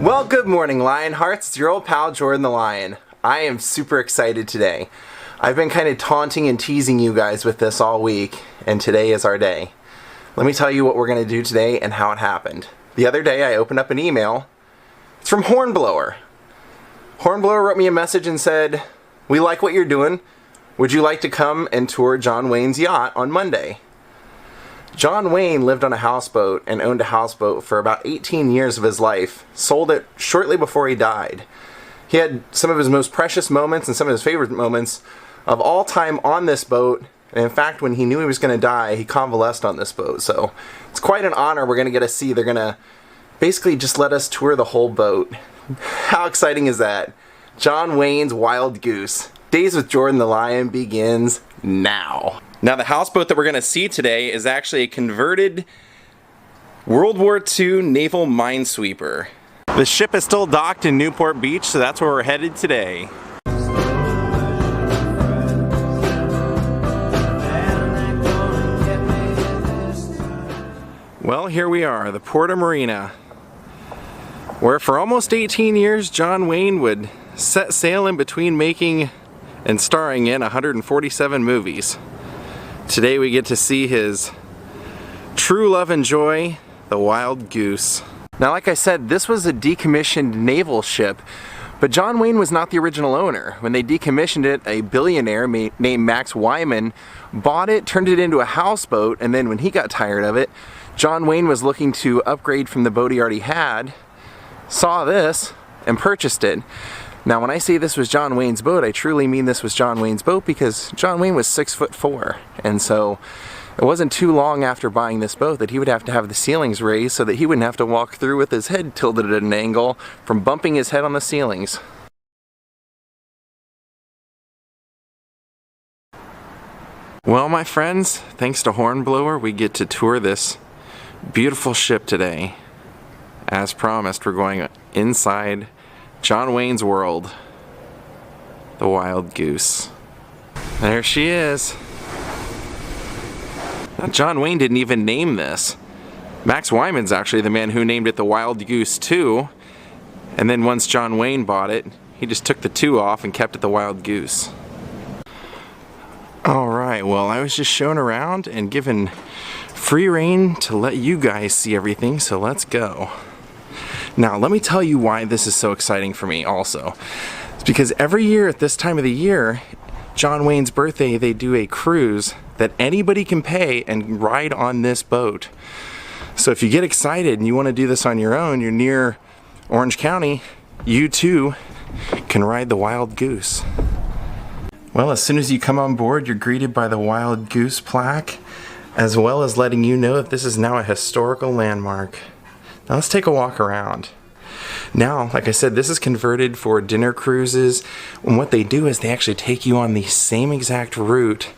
Well, good morning, Lionhearts. It's your old pal, Jordan the Lion. I am super excited today. I've been kind of taunting and teasing you guys with this all week, and today is our day. Let me tell you what we're going to do today and how it happened. The other day, I opened up an email. It's from Hornblower. Hornblower wrote me a message and said, "We like what you're doing. Would you like to come and tour John Wayne's yacht on Monday?" John Wayne lived on a houseboat and owned a houseboat for about 18 years of his life, sold it shortly before he died. He had some of his most precious moments and some of his favorite moments of all time on this boat, and in fact when he knew he was going to die, he convalesced on this boat. So it's quite an honor we're going to get to see. They're going to basically just let us tour the whole boat. How exciting is that? John Wayne's Wild Goose. Days with Jordan the Lion begins now. Now the houseboat that we're going to see today is actually a converted World War II naval minesweeper. The ship is still docked in Newport Beach, so that's where we're headed today. Well, here we are, the Porta Marina, where for almost 18 years John Wayne would set sail in between making and starring in 147 movies. Today we get to see his true love and joy, the Wild Goose. Now, like I said, this was a decommissioned naval ship, but John Wayne was not the original owner. When they decommissioned it, a billionaire named Max Wyman bought it, turned it into a houseboat, and then when he got tired of it, John Wayne was looking to upgrade from the boat he already had, saw this, and purchased it. Now, when I say this was John Wayne's boat, I truly mean this was John Wayne's boat because John Wayne was 6'4", and so it wasn't too long after buying this boat that he would have to have the ceilings raised so that he wouldn't have to walk through with his head tilted at an angle from bumping his head on the ceilings. Well, my friends, thanks to Hornblower, we get to tour this beautiful ship today. As promised, we're going inside John Wayne's world, the Wild Goose. There she is. Now, John Wayne didn't even name this. Max Wyman's actually the man who named it the Wild Goose 2, and then once John Wayne bought it, he just took the 2 off and kept it the Wild Goose. Alright, well, I was just shown around and given free rein to let you guys see everything, so let's go. Now, let me tell you why this is so exciting for me also. It's because every year at this time of the year, John Wayne's birthday, they do a cruise that anybody can pay and ride on this boat. So if you get excited and you want to do this on your own, you're near Orange County, you too can ride the Wild Goose. Well, as soon as you come on board, you're greeted by the Wild Goose plaque, as well as letting you know that this is now a historical landmark. Now let's take a walk around. Now, like I said, this is converted for dinner cruises, and what they do is they actually take you on the same exact route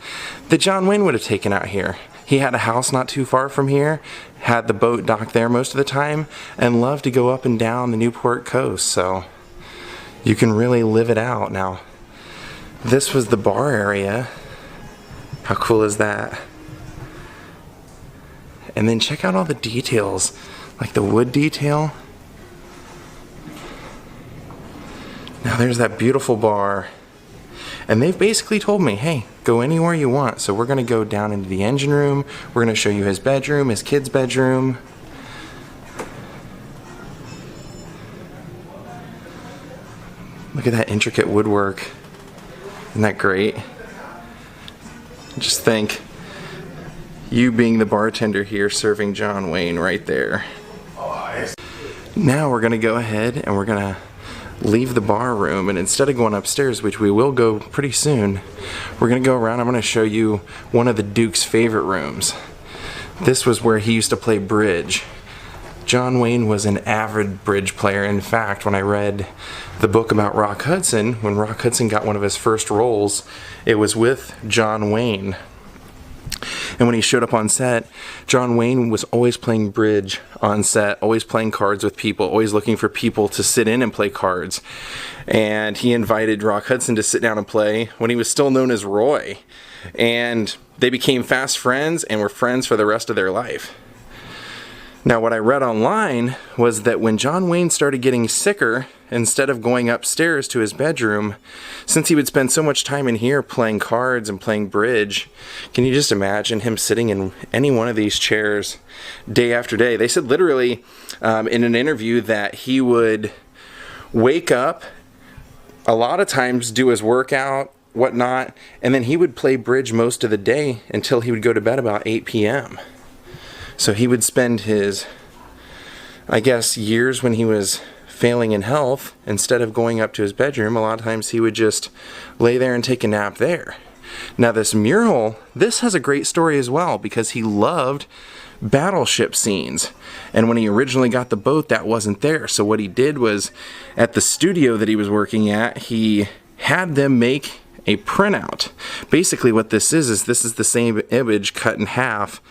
that John Wayne would have taken out here. He had a house not too far from here, had the boat docked there most of the time, and loved to go up and down the Newport coast, so you can really live it out. Now, this was the bar area. How cool is that? And then check out all the details. Like the wood detail. Now there's that beautiful bar. And they've basically told me, hey, go anywhere you want. So we're going to go down into the engine room. We're going to show you his bedroom, his kid's bedroom. Look at that intricate woodwork. Isn't that great? Just think, you being the bartender here serving John Wayne right there. Now we're going to go ahead and we're going to leave the bar room, and instead of going upstairs, which we will go pretty soon, we're going to go around. I'm going to show you one of the Duke's favorite rooms. This was where he used to play bridge. John Wayne was an avid bridge player. In fact, when I read the book about Rock Hudson, when Rock Hudson got one of his first roles, it was with John Wayne. And when he showed up on set, John Wayne was always playing bridge on set, always playing cards with people, always looking for people to sit in and play cards. And he invited Rock Hudson to sit down and play when he was still known as Roy. And they became fast friends and were friends for the rest of their life. Now, what I read online was that when John Wayne started getting sicker, instead of going upstairs to his bedroom, since he would spend so much time in here playing cards and playing bridge, can you just imagine him sitting in any one of these chairs day after day? They said literally in an interview that he would wake up, a lot of times do his workout, whatnot, and then he would play bridge most of the day until he would go to bed about 8 p.m. So he would spend his, I guess, years when he was failing in health, instead of going up to his bedroom, a lot of times he would just lay there and take a nap there. Now this mural, this has a great story as well, because he loved battleship scenes. And when he originally got the boat, that wasn't there. So what he did was, at the studio that he was working at, he had them make a printout. Basically what this is this is the same image cut in half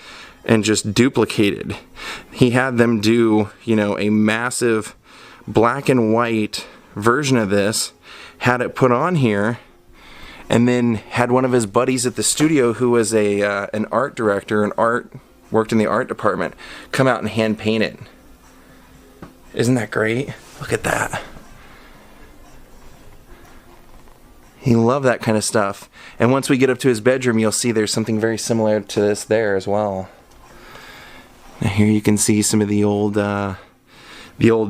and just duplicated. He had them do, you know, a massive black and white version of this, had it put on here, and then had one of his buddies at the studio who was an art director, worked in the art department, come out and hand paint it. Isn't that great? Look at that. He loved that kind of stuff. And once we get up to his bedroom, you'll see there's something very similar to this there as well. Now here you can see some of the old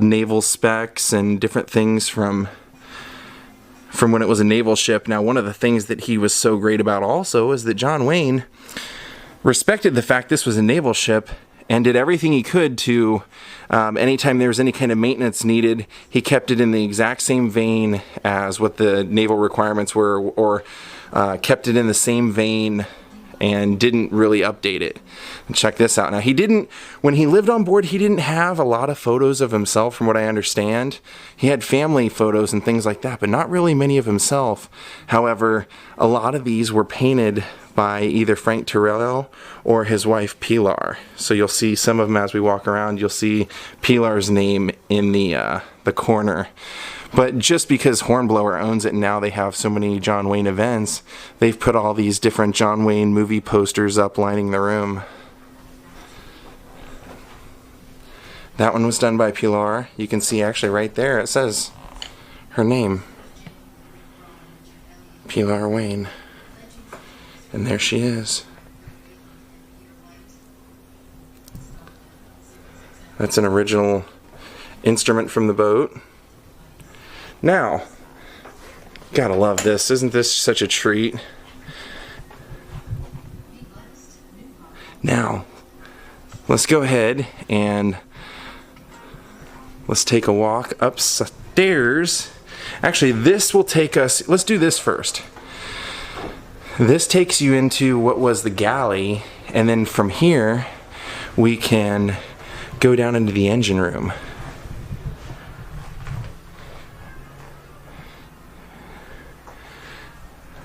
naval specs and different things from when it was a naval ship. Now, one of the things that he was so great about also is that John Wayne respected the fact this was a naval ship and did everything he could to, anytime there was any kind of maintenance needed, he kept it in the exact same vein as what the naval requirements were, or kept it in the same vein and didn't really update it. And check this out. Now, when he lived on board, he didn't have a lot of photos of himself, from what I understand. He had family photos and things like that, but not really many of himself. However, a lot of these were painted by either Frank Turrell or his wife Pilar. So you'll see some of them as we walk around. You'll see Pilar's name in the corner. But just because Hornblower owns it and now they have so many John Wayne events, they've put all these different John Wayne movie posters up lining the room. That one was done by Pilar. You can see actually right there it says her name, Pilar Wayne. And there she is. That's an original instrument from the boat. Now, gotta love this. Isn't this such a treat? Now, let's go ahead and let's take a walk upstairs. Actually, this will take us, let's do this first. This takes you into what was the galley, and then from here we can go down into the engine room.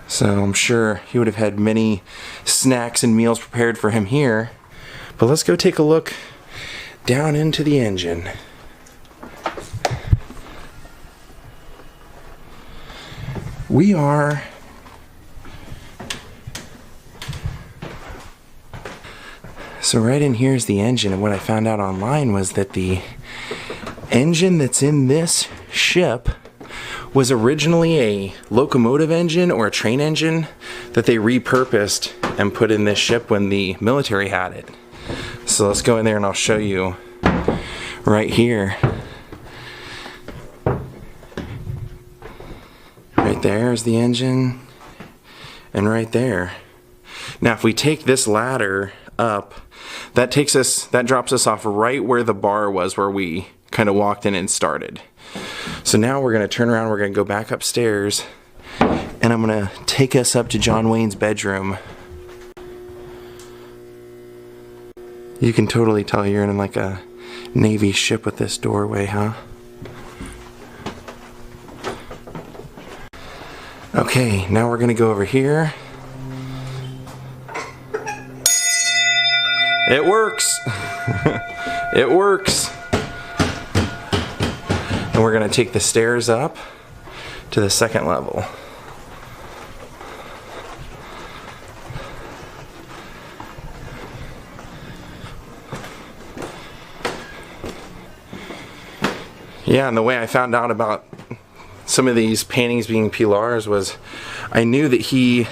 So I'm sure he would have had many snacks and meals prepared for him here. But let's go take a look down into the engine. We are so right in here is the engine, and what I found out online was that the engine that's in this ship was originally a locomotive engine or a train engine that they repurposed and put in this ship when the military had it. So let's go in there and I'll show you right here. Right there is the engine, and right there. Now if we take this ladder up, that drops us off right where the bar was, where we kind of walked in and started. So now we're going to turn around, we're going to go back upstairs, and I'm going to take us up to John Wayne's bedroom. You can totally tell you're in like a Navy ship with this doorway, huh? Okay, now we're going to go over here. It works! It works! And we're going to take the stairs up to the second level. Yeah, and the way I found out about some of these paintings being Pilar's was I knew that he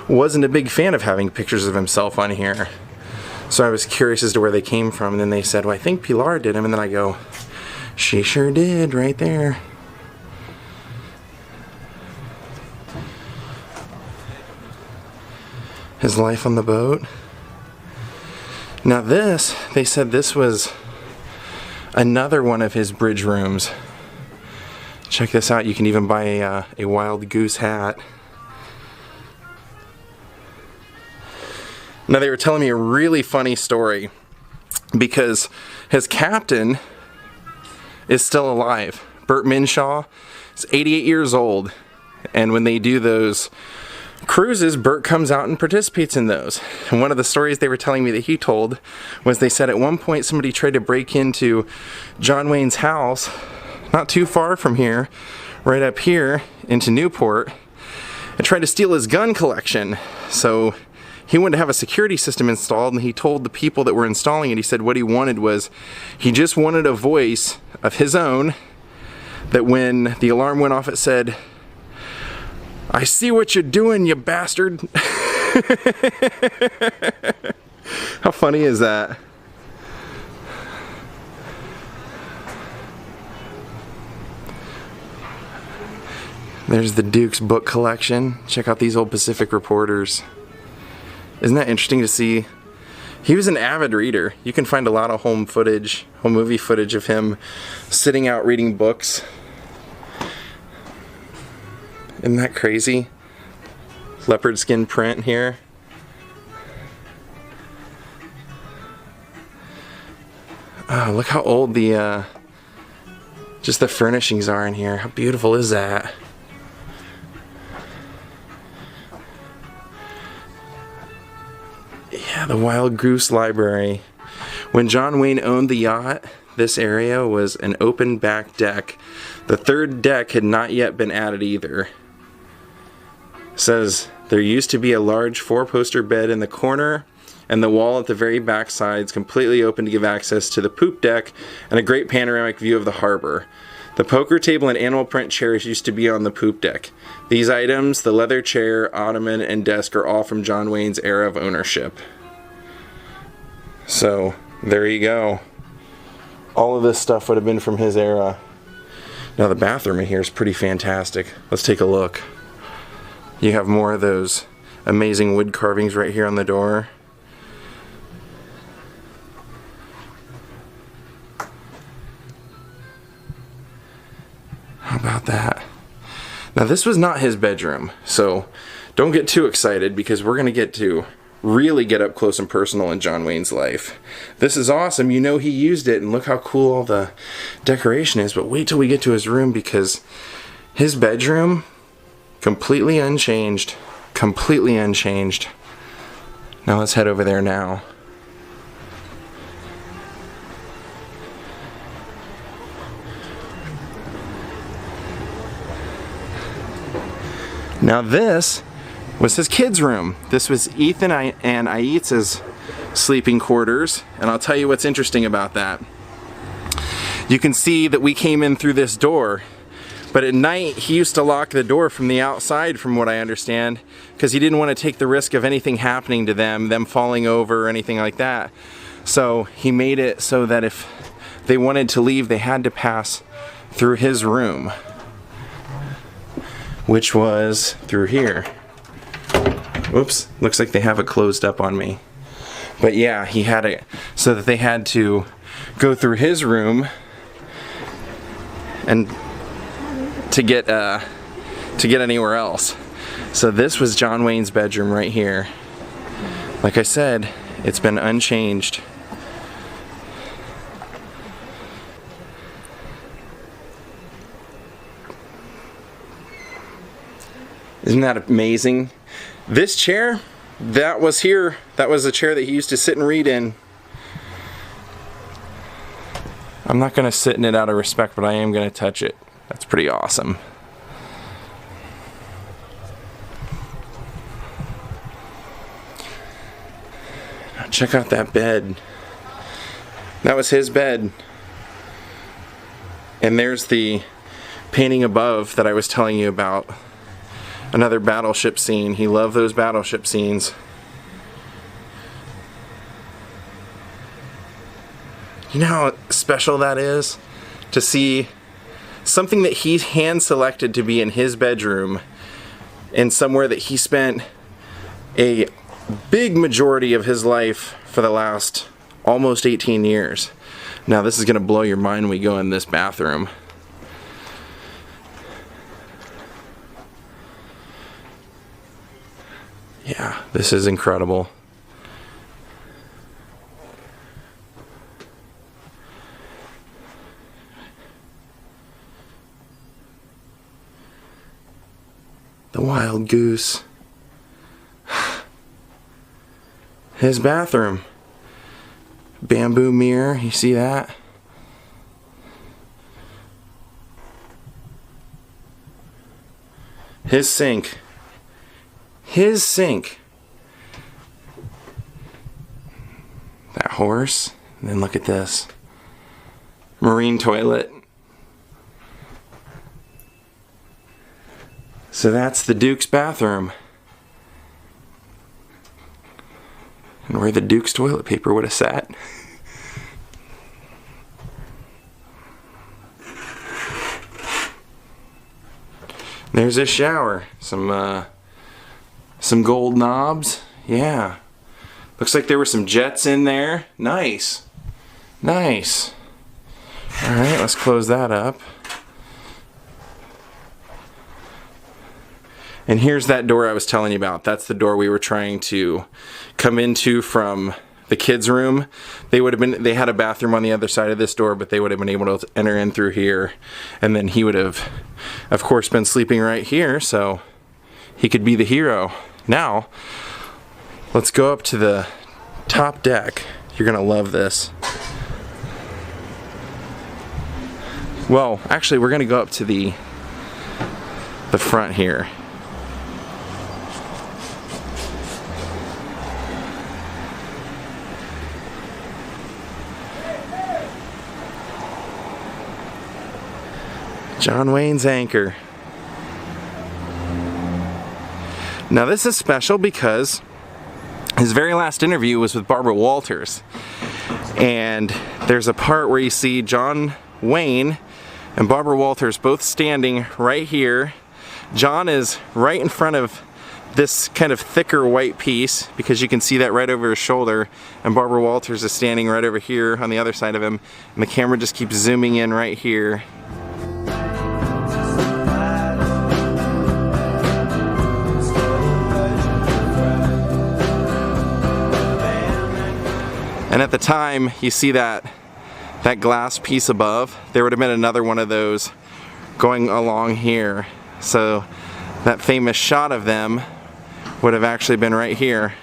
wasn't a big fan of having pictures of himself on here. So I was curious as to where they came from, and then they said, well, I think Pilar did them, and then I go, she sure did, right there. His life on the boat. Now this, they said this was another one of his bridge rooms. Check this out, you can even buy a wild goose hat. Now they were telling me a really funny story because his captain is still alive. Bert Minshaw is 88 years old, and when they do those cruises, Bert comes out and participates in those. And one of the stories they were telling me that he told was they said at one point somebody tried to break into John Wayne's house not too far from here, right up here into Newport, and tried to steal his gun collection. So he wanted to have a security system installed, and he told the people that were installing it, he said what he wanted was, he just wanted a voice of his own that when the alarm went off it said, I see what you're doing, you bastard. How funny is that? There's the Duke's book collection. Check out these old Pacific Reporters. Isn't that interesting to see? He was an avid reader. You can find a lot of home movie footage of him sitting out reading books. Isn't that crazy? Leopard skin print here. Oh, look how old the just the furnishings are in here. How beautiful is that? Yeah, the Wild Goose Library. When John Wayne owned the yacht, this area was an open back deck. The third deck had not yet been added either. It says there used to be a large 4-poster bed in the corner, and the wall at the very back sides completely open to give access to the poop deck and a great panoramic view of the harbor. The poker table and animal print chairs used to be on the poop deck. These items, the leather chair, ottoman, and desk, are all from John Wayne's era of ownership. So, there you go. All of this stuff would have been from his era. Now the bathroom in here is pretty fantastic. Let's take a look. You have more of those amazing wood carvings right here on the door. How about that? Now this was not his bedroom, so don't get too excited because we're going to get to really get up close and personal in John Wayne's life. This is awesome. You know he used it, and look how cool all the decoration is, but wait till we get to his room because his bedroom, completely unchanged. Completely unchanged. Now let's head over there now. Now this was his kids' room. This was Ethan and Aitz's sleeping quarters, and I'll tell you what's interesting about that. You can see that we came in through this door, but at night he used to lock the door from the outside, from what I understand, because he didn't want to take the risk of anything happening to them falling over or anything like that. So he made it so that if they wanted to leave, they had to pass through his room, which was through here. Oops, looks like they have it closed up on me. But yeah, he had it so that they had to go through his room and to get anywhere else. So this was John Wayne's bedroom right here. Like I said, it's been unchanged. Isn't that amazing? This chair, that was here. That was the chair that he used to sit and read in. I'm not going to sit in it out of respect, but I am going to touch it. That's pretty awesome. Now check out that bed. That was his bed. And there's the painting above that I was telling you about. Another battleship scene. He loved those battleship scenes. You know how special that is? To see something that he hand selected to be in his bedroom and somewhere that he spent a big majority of his life for the last almost 18 years. Now this is going to blow your mind when we go in this bathroom. Yeah, this is incredible. The wild goose. His bathroom. Bamboo mirror, you see that? His sink. His sink. That horse. And then look at this. Marine toilet. So that's the Duke's bathroom. And where the Duke's toilet paper would have sat. There's his shower. Some gold knobs. Yeah. Looks like there were some jets in there. Nice. Nice. Alright, let's close that up. And here's that door I was telling you about. That's the door we were trying to come into from the kids' room. They had a bathroom on the other side of this door, but they would have been able to enter in through here. And then he would have, of course, been sleeping right here, so he could be the hero. Now, let's go up to the top deck. You're gonna love this. Well, actually, we're gonna go up to the front here. John Wayne's anchor. Now this is special because his very last interview was with Barbara Walters. And there's a part where you see John Wayne and Barbara Walters both standing right here. John is right in front of this kind of thicker white piece because you can see that right over his shoulder, and Barbara Walters is standing right over here on the other side of him, and the camera just keeps zooming in right here. And at the time, you see that glass piece above, there would have been another one of those going along here. So that famous shot of them would have actually been right here.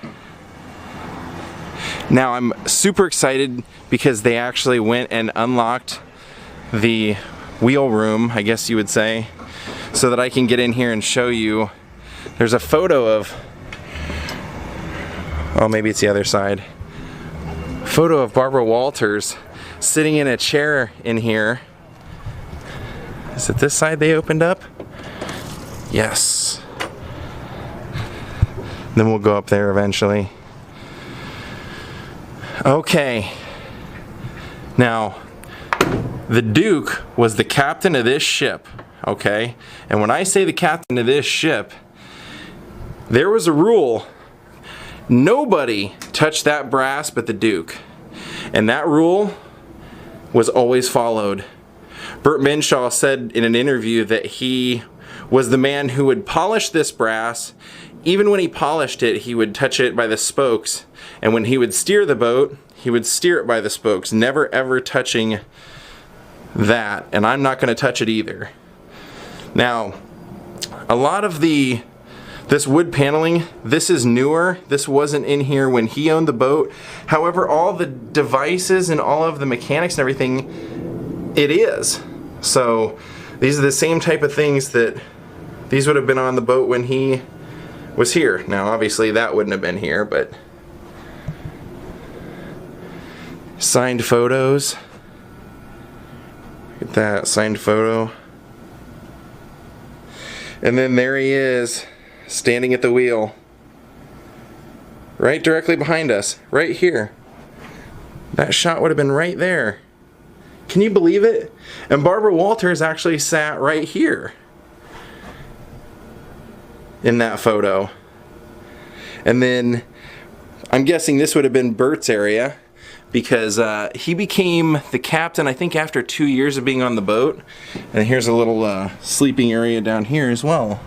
Now I'm super excited because they actually went and unlocked the wheel room, I guess you would say, so that I can get in here and show you. There's a photo of, oh maybe it's the other side. Photo of Barbara Walters sitting in a chair in here. Is it this side they opened up? Yes. Then we'll go up there eventually. Okay. Now, the Duke was the captain of this ship, okay? And when I say the captain of this ship, there was a rule. Nobody touched that brass but the Duke. And that rule was always followed. Burt Minshaw said in an interview that he was the man who would polish this brass. Even when he polished it, he would touch it by the spokes. And when he would steer the boat, he would steer it by the spokes, never ever touching that. And I'm not going to touch it either. Now, a lot of this wood paneling, this is newer. This wasn't in here when he owned the boat. However, all the devices and all of the mechanics and everything, it is. So these are the same type of things that these would have been on the boat when he was here. Now obviously that wouldn't have been here, but signed photos. Get that signed photo. And then there he is, standing at the wheel. Right directly behind us, right here. That shot would have been right there. Can you believe it? And Barbara Walters actually sat right here in that photo. And then I'm guessing this would have been Bert's area, because he became the captain, I think, after 2 years of being on the boat. And here's a little sleeping area down here as well.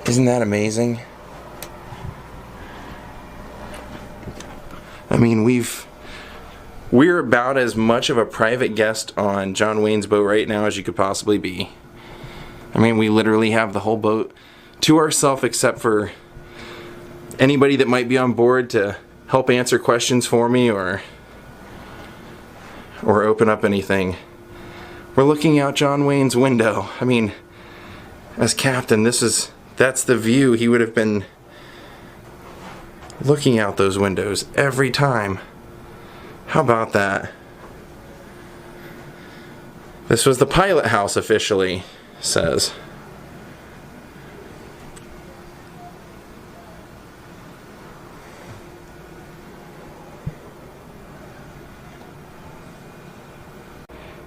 Isn't that amazing? I mean, we're about as much of a private guest on John Wayne's boat right now as you could possibly be. I mean, we literally have the whole boat to ourselves, except for anybody that might be on board to help answer questions for me or open up anything. We're looking out John Wayne's window. I mean, as captain, that's the view he would have been looking out those windows every time. How about that? This was the pilot house officially, says.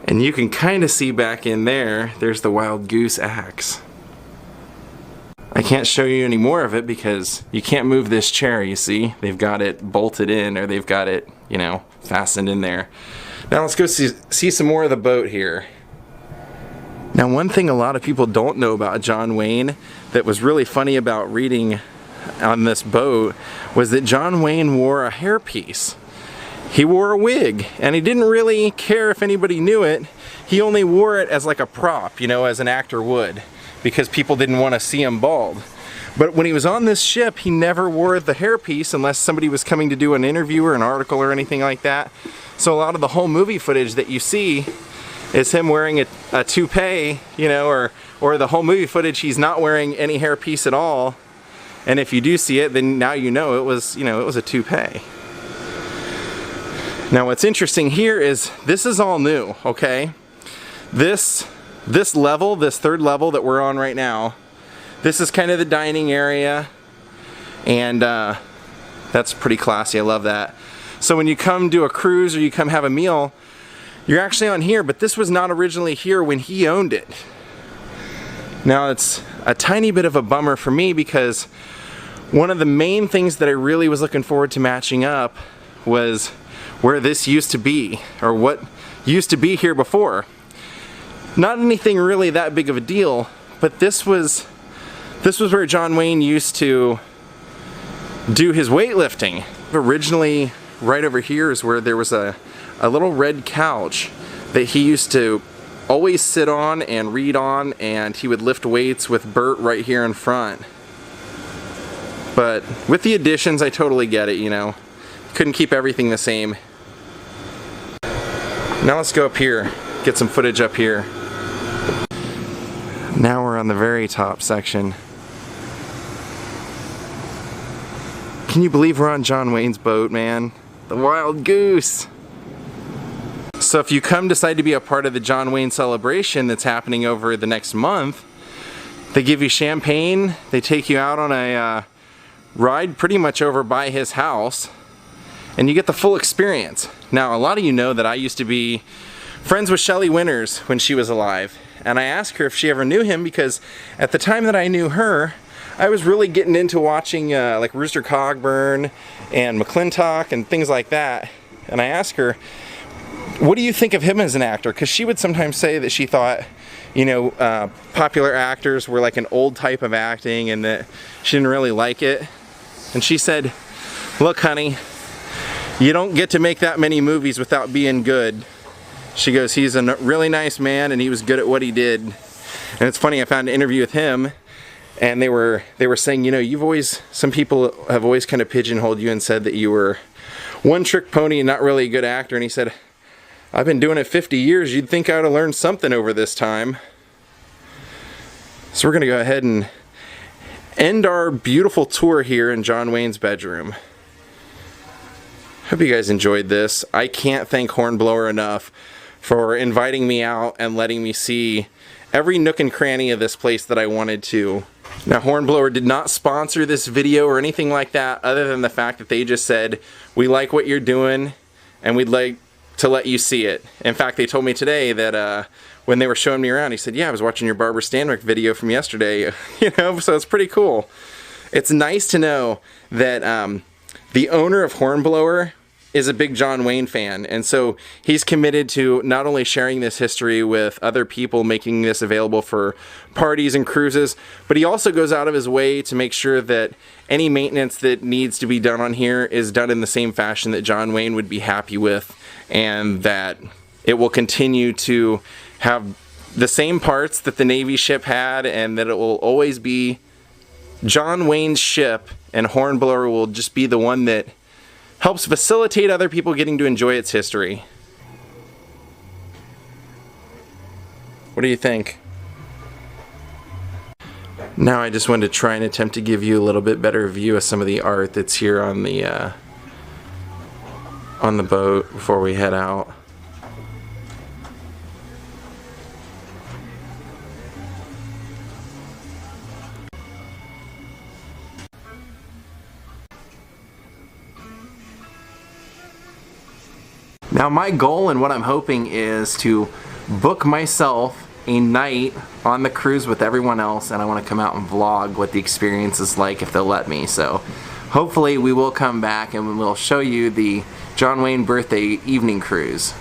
And you can kind of see back in there's the Wild Goose axe. I can't show you any more of it because you can't move this chair, you see. They've got it bolted in, or they've got it, you know, fastened in there. Now let's go see some more of the boat here. Now, one thing a lot of people don't know about John Wayne that was really funny about reading on this boat was that John Wayne wore a hairpiece. He wore a wig, and he didn't really care if anybody knew it. He only wore it as like a prop, you know, as an actor would, because people didn't want to see him bald. But when he was on this ship, he never wore the hairpiece unless somebody was coming to do an interview or an article or anything like that. So a lot of the whole movie footage that you see is him wearing a toupee, you know, or the whole movie footage he's not wearing any hairpiece at all. And if you do see it, then now you know it was a toupee. Now what's interesting here is this is all new, okay? This level, this third level that we're on right now, this is kind of the dining area, and that's pretty classy. I love that. So when you come do a cruise or you come have a meal, you're actually on here, but this was not originally here when he owned it. Now it's a tiny bit of a bummer for me because one of the main things that I really was looking forward to matching up was where this used to be, or what used to be here before. Not anything really that big of a deal, but this was where John Wayne used to do his weightlifting. Originally, right over here is where there was a little red couch that he used to always sit on and read on, and he would lift weights with Bert right here in front. But with the additions, I totally get it, you know. Couldn't keep everything the same. Now let's go up here, get some footage up here. Now we're on the very top section. Can you believe we're on John Wayne's boat, man? The Wild Goose. So if you decide to be a part of the John Wayne celebration that's happening over the next month, they give you champagne, they take you out on a ride pretty much over by his house, and you get the full experience. Now, a lot of you know that I used to be friends with Shelley Winters when she was alive, and I asked her if she ever knew him because at the time that I knew her, I was really getting into watching like Rooster Cogburn and McClintock and things like that. And I asked her, what do you think of him as an actor? Because she would sometimes say that she thought, you know, popular actors were like an old type of acting and that she didn't really like it. And she said, look, honey, you don't get to make that many movies without being good. She goes, he's a really nice man and he was good at what he did. And it's funny, I found an interview with him and they were saying, you know, some people have always kind of pigeonholed you and said that you were one trick pony and not really a good actor. And he said, I've been doing it 50 years. You'd think I would have learned something over this time. So we're going to go ahead and end our beautiful tour here in John Wayne's bedroom. Hope you guys enjoyed this. I can't thank Hornblower enough for inviting me out and letting me see every nook and cranny of this place that I wanted to. Now, Hornblower did not sponsor this video or anything like that, other than the fact that they just said, we like what you're doing and we'd like to let you see it. In fact, they told me today that when they were showing me around, he said, yeah, I was watching your Barbara Stanwyck video from yesterday. You know, so it's pretty cool. It's nice to know that the owner of Hornblower is a big John Wayne fan, and so he's committed to not only sharing this history with other people, making this available for parties and cruises, but he also goes out of his way to make sure that any maintenance that needs to be done on here is done in the same fashion that John Wayne would be happy with, and that it will continue to have the same parts that the Navy ship had, and that it will always be John Wayne's ship, and Hornblower will just be the one that helps facilitate other people getting to enjoy its history. What do you think? Now I just wanted to try and attempt to give you a little bit better view of some of the art that's here on the boat before we head out. Now my goal and what I'm hoping is to book myself a night on the cruise with everyone else, and I want to come out and vlog what the experience is like if they'll let me. So hopefully we will come back and we'll show you the John Wayne birthday evening cruise.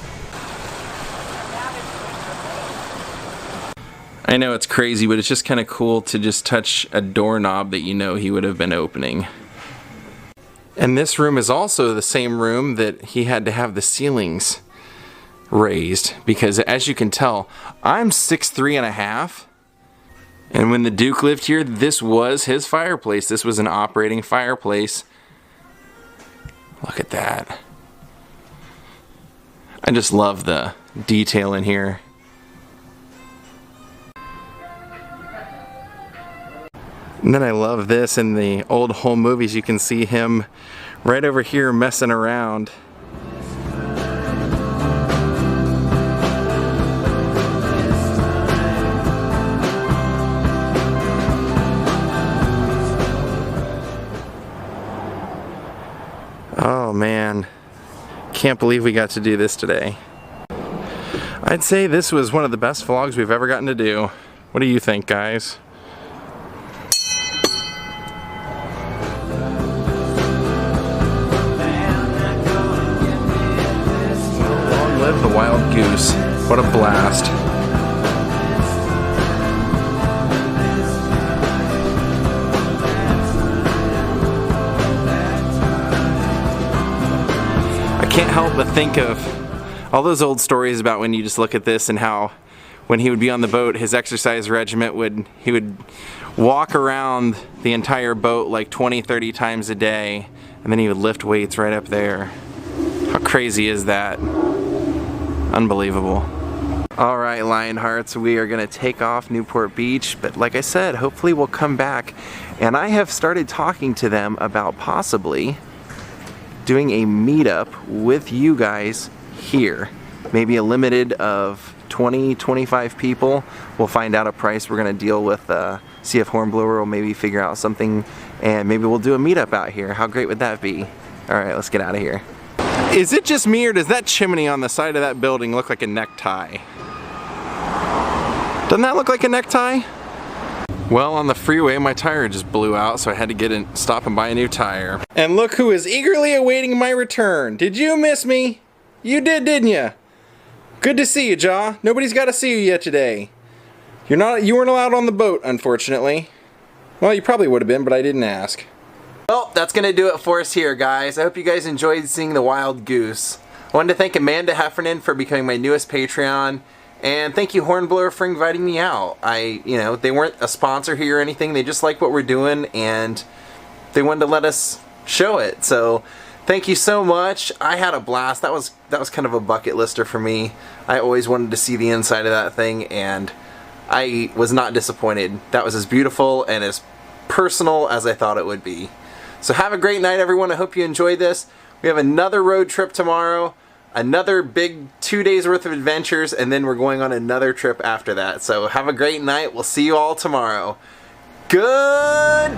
I know it's crazy, but it's just kind of cool to just touch a doorknob that you know he would have been opening. And this room is also the same room that he had to have the ceilings raised, because as you can tell, I'm 6'3½", and when the Duke lived here, this was his fireplace. This was an operating fireplace. Look at that. I just love the detail in here. And then I love this in the old home movies. You can see him right over here messing around. Oh man, can't believe we got to do this today. I'd say this was one of the best vlogs we've ever gotten to do. What do you think, guys? The Wild Goose. What a blast. I can't help but think of all those old stories about when you just look at this and how when he would be on the boat, his exercise regimen he would walk around the entire boat like 20-30 times a day, and then he would lift weights right up there. How crazy is that? Unbelievable. Alright, Lionhearts, we are going to take off Newport Beach, but like I said, hopefully we'll come back, and I have started talking to them about possibly doing a meetup with you guys here. Maybe a limited of 20-25 people. We'll find out a price. We're going to deal with see if Hornblower will maybe figure out something, and maybe we'll do a meetup out here. How great would that be? Alright, let's get out of here. Is it just me, or does that chimney on the side of that building look like a necktie? Doesn't that look like a necktie? Well, on the freeway my tire just blew out, so I had to stop and buy a new tire. And look who is eagerly awaiting my return. Did you miss me? You did, didn't you? Good to see you, Jaw. Nobody's got to see you yet today. You weren't allowed on the boat, unfortunately. Well, you probably would have been, but I didn't ask. Well, that's going to do it for us here, guys. I hope you guys enjoyed seeing the Wild Goose. I wanted to thank Amanda Heffernan for becoming my newest Patreon, and thank you, Hornblower, for inviting me out. They weren't a sponsor here or anything. They just like what we're doing, and they wanted to let us show it. So, thank you so much. I had a blast. That was kind of a bucket lister for me. I always wanted to see the inside of that thing, and I was not disappointed. That was as beautiful and as personal as I thought it would be. So have a great night, everyone. I hope you enjoyed this. We have another road trip tomorrow, another big 2 days worth of adventures, and then we're going on another trip after that. So have a great night. We'll see you all tomorrow. Goodbye.